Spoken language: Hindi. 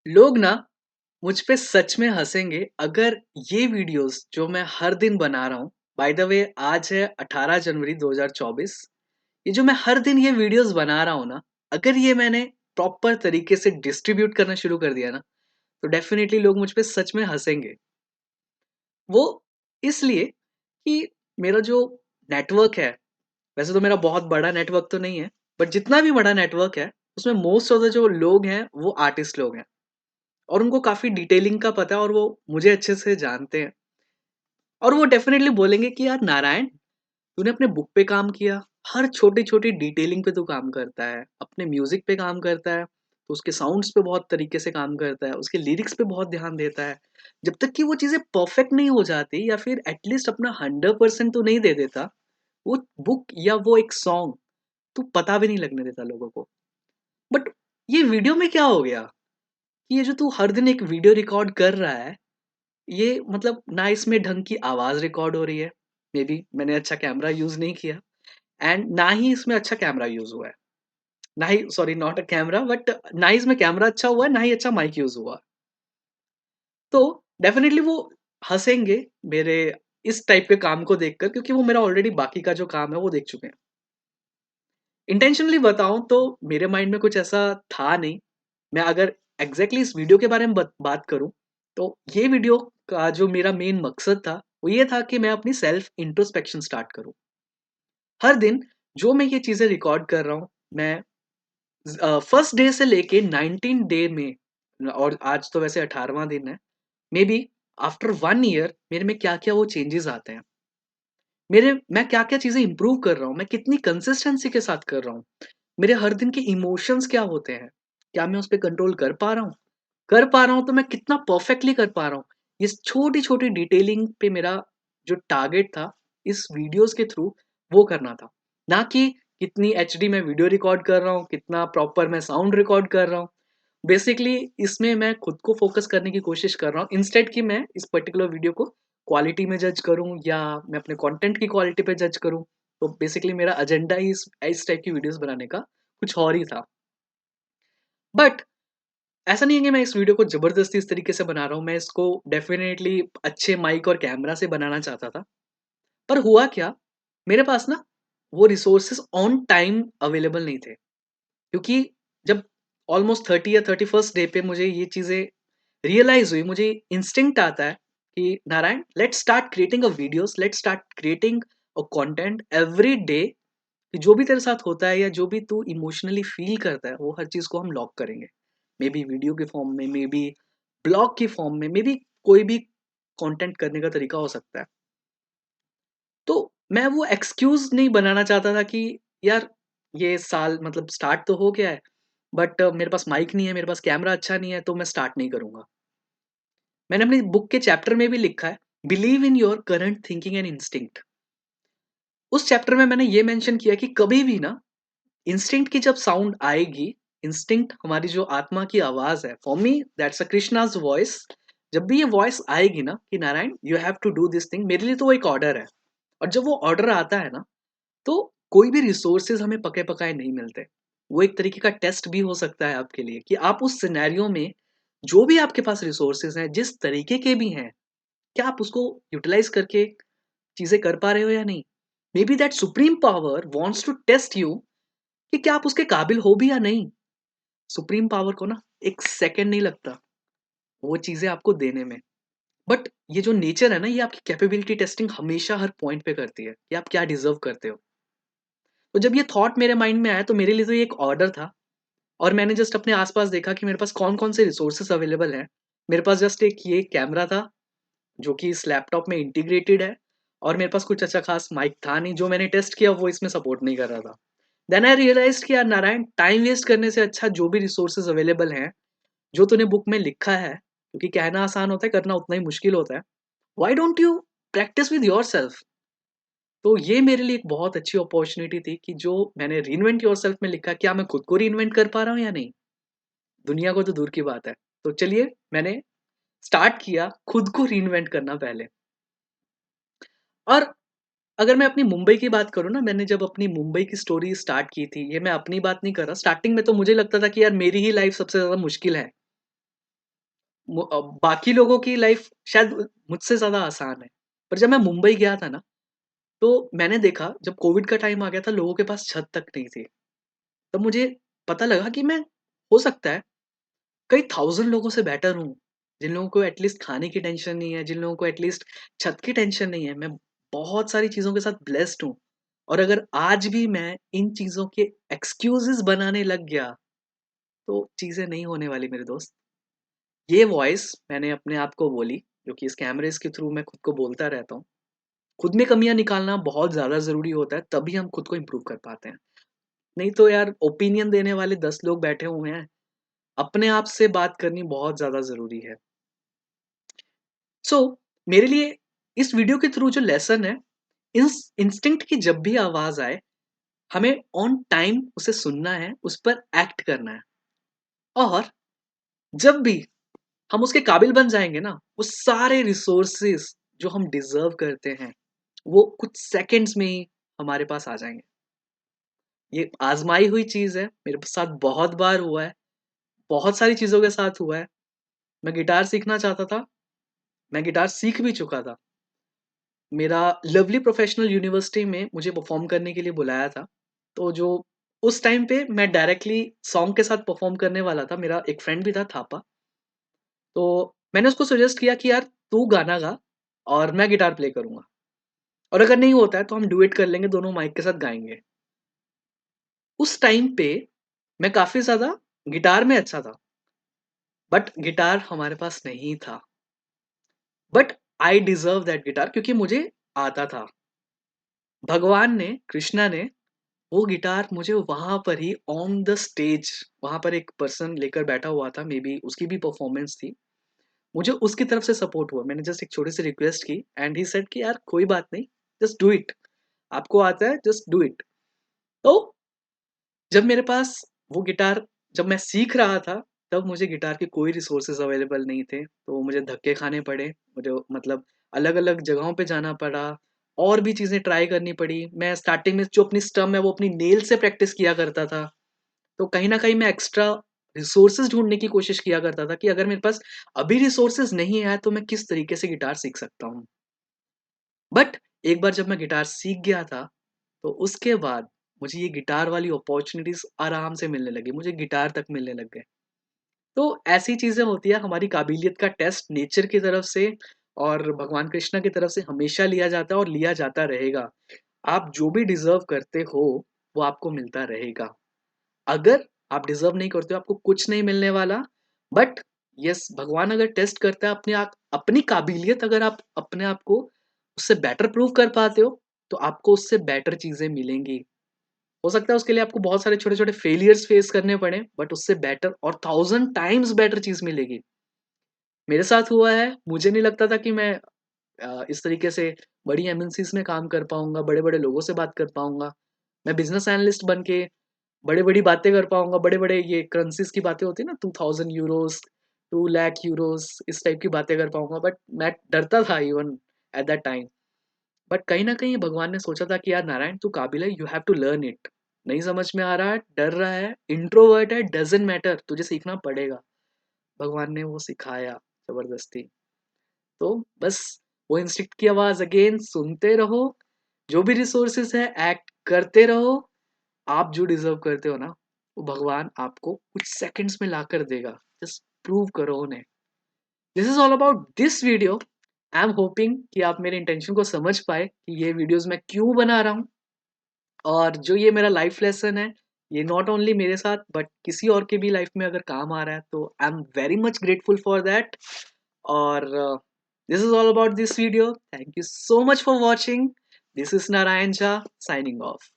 लोग ना मुझ पे सच में हँसेंगे अगर ये वीडियोस जो मैं हर दिन बना रहा हूँ। बाय द वे आज है 18 जनवरी 2024। ये जो मैं हर दिन ये वीडियोस बना रहा हूँ ना, अगर ये मैंने प्रॉपर तरीके से डिस्ट्रीब्यूट करना शुरू कर दिया ना, तो डेफिनेटली लोग मुझ पे सच में हँसेंगे। वो इसलिए कि मेरा जो नेटवर्क है, वैसे तो मेरा बहुत बड़ा नेटवर्क तो नहीं है, बट जितना भी बड़ा नेटवर्क है, उसमें मोस्ट ऑफ द जो लोग हैं, वो आर्टिस्ट लोग हैं। और उनको काफ़ी डिटेलिंग का पता है और वो मुझे अच्छे से जानते हैं। और वो डेफ़िनेटली बोलेंगे कि यार नारायण, तूने अपने बुक पे काम किया, हर छोटी-छोटी डिटेलिंग पे तू काम करता है, अपने म्यूज़िक पे काम करता है, तो उसके साउंड्स पे बहुत तरीके से काम करता है, उसके लिरिक्स पे बहुत ध्यान देता है। जब तक कि वो चीज़ें परफ़ेक्ट नहीं हो जाती या फिर एटलीस्ट अपना 100% तो नहीं दे देता, वो बुक या वो एक सॉन्ग तू पता भी नहीं लगने देता लोगों को। बट ये वीडियो में क्या हो गया कि ये जो तू हर दिन एक वीडियो रिकॉर्ड कर रहा है, ये मतलब ना इसमें ढंग की आवाज़ रिकॉर्ड हो रही है, मेबी मैंने अच्छा कैमरा यूज़ नहीं किया एंड ना ही इसमें अच्छा कैमरा यूज़ हुआ है। ना ही sorry not a camera but ना ही इसमें कैमरा अच्छा हुआ है, ना ही अच्छा माइक यूज़ हुआ है। तो डेफ़िनिटली वो हँसेंगे मेरे इस टाइप के काम को देखकर क्योंकि वो मेरा ऑलरेडी बाकी का जो काम है वो देख चुके हैं। इंटेंशनली बताऊँ तो मेरे माइंड में कुछ ऐसा था नहीं। मैं अगर एग्ज़ैक्टली इस वीडियो के बारे में बात करूँ, तो ये वीडियो का जो मेरा मेन मकसद था, वो ये था कि मैं अपनी सेल्फ इंट्रोस्पेक्शन स्टार्ट करूँ। हर दिन जो मैं ये चीज़ें रिकॉर्ड कर रहा हूँ, मैं फर्स्ट डे से लेके 19 डे में और आज तो वैसे 18वाँ दिन है, मेबी आफ्टर 1 ईयर मेरे में क्या-क्या वो चेंजेज़ आते हैं। मैं क्या-क्या चीज़ें इम्प्रूव कर रहा हूँ, मैं कितनी कंसिस्टेंसी के साथ कर रहा हूँ। मेरे हर दिन के इमोशंस क्या होते हैं? क्या मैं उस पे कंट्रोल कर पा रहा हूँ? कर पा रहा हूँ तो मैं कितना परफेक्टली कर पा रहा हूँ? ये छोटी-छोटी डिटेलिंग पे मेरा जो टारगेट था इस वीडियोज़ के थ्रू वो करना था। ना कि कितनी एचडी में वीडियो रिकॉर्ड कर रहा हूँ, कितना प्रॉपर मैं साउंड रिकॉर्ड कर रहा हूँ। बेसिकली इसमें मैं खुद को फोकस करने की कोशिश कर रहा हूँ इंस्टेड कि मैं इस पर्टिकुलर वीडियो को क्वालिटी में जज करूँ या मैं अपने कंटेंट की क्वालिटी पे जज करूँ। तो बेसिकली मेरा एजेंडा ही इस टाइप की वीडियोज़ बनाने का कुछ और ही था। बट ऐसा नहीं है कि मैं इस वीडियो को ज़बरदस्ती इस तरीके से बना रहा हूँ, मैं इसको डेफ़िनेटली अच्छे माइक और कैमरा से बनाना चाहता था। पर हुआ क्या, मेरे पास ना वो रिसोर्सेज़ ऑन टाइम अवेलेबल नहीं थे। क्योंकि जब ऑलमोस्ट 30 या 31st डे पे मुझे ये चीज़ें रियलाइज़ हुई, मुझे इंस्टिंक्ट आता है कि Narayan let's start creating a videos, let's start creating a content every day कि जो भी तेरे साथ होता है या जो भी तू इमोशनली फ़ील करता है, वो हर चीज़ को हम लॉग करेंगे। मेबी वीडियो के फॉर्म में, मेबी ब्लॉग की फॉर्म में, मेबी कोई भी कंटेंट करने का तरीका हो सकता है। तो मैं वो एक्सक्यूज़ नहीं बनाना चाहता था कि यार ये साल मतलब स्टार्ट तो हो गया है, बट मेरे पास माइक नहीं है, मेरे पास कैमरा अच्छा नहीं है, तो मैं स्टार्ट नहीं करूँगा। मैंने अपनी बुक के चैप्टर में भी लिखा है, believe in your current thinking and instinct. उस चैप्टर में मैंने ये मेंशन किया कि कभी भी ना इंस्टिंक्ट की जब साउंड आएगी, इंस्टिंक्ट हमारी जो आत्मा की आवाज़ है, for me that's a Krishna's voice. जब भी ये वॉइस आएगी ना कि Narayan you have to do this thing, मेरे लिए तो वो एक ऑर्डर है। और जब वो ऑर्डर आता है ना, तो कोई भी रिसोर्सेज़ हमें पके-पकाए नहीं मिलते। वो एक तरीके का टेस्ट भी हो सकता है आपके लिए कि आप उस सिनेरियो में जो भी आपके पास रिसोर्सेज़ हैं, जिस तरीके के भी हैं, क्या आप उसको यूटिलाइज़ करके चीज़ें कर पा रहे हो या नहीं? Maybe that supreme power wants to test you कि क्या आप उसके काबिल हो भी या नहीं? सुप्रीम पावर को ना 1 सेकंड नहीं लगता, वो चीज़ें आपको देने में। बट ये जो नेचर है ना, ये आपकी कैपेबिलिटी टेस्टिंग हमेशा हर पॉइंट पे करती है कि आप क्या डिज़र्व करते हो। तो जब ये थॉट मेरे माइंड में आया तो मेरे लिए तो ये एक ऑर्डर था और मैंने जस्ट अपने आस-पास देखा कि मेरे पास कौन-कौन से रिसोर्सेज़ अवेलेबल हैं। मेरे पास जस्ट एक ये कैमरा था, जो कि इस लैपटॉप में इंटीग्रेटेड है और मेरे पास कुछ अच्छा खास माइक था नहीं, जो मैंने टेस्ट किया वो इसमें सपोर्ट नहीं कर रहा था। देन आई रियलाइज़्ड कि यार नारायण, टाइम वेस्ट करने से अच्छा जो भी रिसोर्सेज़ अवेलेबल हैं, जो तूने बुक में लिखा है, क्योंकि कहना आसान होता है, करना उतना ही मुश्किल होता है। Why don't you practice with yourself? तो ये मेरे लिए एक बहुत अच्छी अपॉर्च्युनिटी थी कि जो मैंने रीइन्वेंट योरसेल्फ में लिखा, क्या मैं खुद को रीइन्वेंट कर पा रहा हूँ या नहीं? दुनिया को तो दूर की बात है। तो चलिए मैंने स्टार्ट किया खुद को रीइन्वेंट करना पहले। और अगर मैं अपनी मुंबई की बात करूँ ना, मैंने जब अपनी मुंबई की स्टोरी स्टार्ट की थी, ये मैं अपनी बात नहीं कर रहा, स्टार्टिंग में तो मुझे लगता था कि यार मेरी ही लाइफ़ सबसे ज़्यादा मुश्किल है। बाकी लोगों की लाइफ शायद मुझसे ज़्यादा आसान है। पर जब मैं मुंबई गया था ना, तो मैंने देखा जब कोविड का टाइम आ गया था, लोगों के पास छत तक नहीं थी। तब मुझे पता लगा कि मैं हो सकता है कई थाउज़ेंड लोगों से बेटर हूँ, जिन लोगों को एटलीस्ट खाने की टेंशन नहीं है, जिन लोगों को एटलीस्ट छत की टेंशन नहीं है। मैं बहुत सारी चीज़ों के साथ ब्लेस्ड हूँ और अगर आज भी मैं इन चीज़ों के एक्सक्यूज़ेज़ बनाने लग गया, तो चीज़ें नहीं होने वाली मेरे दोस्त। ये वॉइस मैंने अपने आप को बोली, जो कि इस कैमरेज़ के थ्रू मैं खुद को बोलता रहता हूँ। खुद में कमियाँ निकालना बहुत ज़्यादा ज़रूरी होता है, तभी हम खुद को इम्प्रूव कर पाते हैं। नहीं तो यार ओपिनियन देने वाले 10 लोग बैठे हुए हैं, अपने आप से बात करनी बहुत ज़्यादा ज़रूरी है। सो मेरे लिए इस वीडियो के थ्रू जो लेसन है, इस इंस्टिंक्ट की जब भी आवाज़ आए, हमें ऑन टाइम उसे सुनना है, उस पर एक्ट करना है और जब भी हम उसके काबिल बन जाएँगे ना, वो सारे रिसोर्सेज़ जो हम डिज़र्व करते हैं, वो कुछ सेकंड्स में ही हमारे पास आ जाएँगे। ये आज़माई हुई चीज़ है, मेरे साथ बहुत बार हुआ है, बहुत सारी चीज़ों के साथ हुआ है। मैं गिटार सीखना चाहता था, मैं गिटार सीख भी चुका था। मेरा लवली प्रोफ़ेशनल यूनिवर्सिटी में मुझे परफ़ॉर्म करने के लिए बुलाया था। तो जो उस टाइम पे मैं डायरेक्टली सॉन्ग के साथ परफ़ॉर्म करने वाला था, मेरा एक फ्रेंड भी था थापा। तो मैंने उसको सजेस्ट किया कि यार तू गाना गा और मैं गिटार प्ले करूँगा और अगर नहीं होता है तो हम डुएट कर लेंगे, दोनों माइक के साथ गाएँगे। उस टाइम पे मैं काफ़ी ज़्यादा गिटार में अच्छा था, बट गिटार हमारे पास नहीं था। But I deserve that guitar क्योंकि मुझे आता था। भगवान ने, कृष्णा ने वो गिटार मुझे वहाँ पर ही ऑन द स्टेज, वहाँ पर एक पर्सन लेकर बैठा हुआ था, मे बी उसकी भी परफ़ॉर्मेंस थी। मुझे उसकी तरफ से सपोर्ट हुआ। मैंने जस्ट एक छोटी-सी रिक्वेस्ट की एंड ही सेड कि यार कोई बात नहीं, जस्ट डू इट। आपको आता है जस्ट डू इट। तो जब मेरे पास वो गिटार जब मैं सीख रहा था, तब मुझे गिटार के कोई रिसोर्सेज़ अवेलेबल नहीं थे। तो मुझे धक्के खाने पड़े। मुझे मतलब अलग-अलग जगहों पे जाना पड़ा और भी चीज़ें ट्राई करनी पड़ी। मैं स्टार्टिंग में जो अपनी स्टम है वो अपनी नेल से प्रैक्टिस किया करता था। तो कहीं न कहीं मैं एक्स्ट्रा रिसोर्सेज़ ढूँढने की कोशिश किया करता था कि अगर मेरे पास अभी रिसोर्सेज़ नहीं है तो मैं किस तरीके से गिटार सीख सकता हूँ। बट एक बार जब मैं गिटार सीख गया था, तो उसके बाद मुझे ये गिटार वाली अपॉर्च्युनिटीज़ आराम से मिलने लगी, मुझे गिटार तक मिलने लग गए। तो ऐसी चीज़ें होती हैं, हमारी काबिलियत का टेस्ट नेचर की तरफ से और भगवान कृष्ण की तरफ से हमेशा लिया जाता है और लिया जाता रहेगा। आप जो भी डिज़र्व करते हो, वो आपको मिलता रहेगा। अगर आप डिज़र्व नहीं करते हो, आपको कुछ नहीं मिलने वाला। बट यस, भगवान अगर टेस्ट करता है अपनी काबिलियत, अगर आप अपने आप को उससे बेटर प्रूव कर पाते हो, तो आपको उससे बेटर चीज़ें मिलेंगी। हो सकता है उसके लिए आपको बहुत सारे छोटे-छोटे फेलियर्स फेस करने पड़े, बट उससे बेटर और 1000 टाइम्स बेटर चीज़ मिलेगी। मेरे साथ हुआ है, मुझे नहीं लगता था कि मैं इस तरीके से बड़ी एमएनसीज़ में काम कर पाऊँगा, बड़े-बड़े लोगों से बात कर पाऊँगा। मैं बिज़नेस एनालिस्ट बन के बड़ी-बड़ी बातें कर पाऊँगा, बड़े-बड़े ये करेंसीज़ की बातें होती है ना, 2000 यूरोज़, 2 लाख यूरोज़, इस टाइप की बातें कर पाऊँगा, बट मैं डरता था even at that time. But कहीं न कहीं भगवान ने सोचा था कि यार नारायण तू काबिल है, you have to learn it. नहीं समझ में आ रहा है, डर रहा है, इंट्रोवर्ट है, डज़न्ट मैटर, तुझे सीखना पड़ेगा। भगवान ने वो सिखाया ज़बरदस्ती। तो बस वो इंस्टिंक्ट की आवाज़ अगेन सुनते रहो, जो भी रिसोर्सेज़ है एक्ट करते रहो। आप जो डिज़र्व करते हो ना, वो भगवान आपको कुछ सेकंड्स में लाकर देगा। जस्ट प्रूव करो उन्हें। This is all about this video. I am hoping कि आप मेरे इंटेंशन को समझ पाए कि ये वीडियोज़ मैं क्यों बना रहा हूँ और जो ये मेरा लाइफ लेसन है, ये नॉट ओनली मेरे साथ बट किसी और के भी लाइफ में अगर काम आ रहा है, तो I am very much grateful for that. और this is all about this video. Thank you so much for watching. This is Narayan Jha signing of.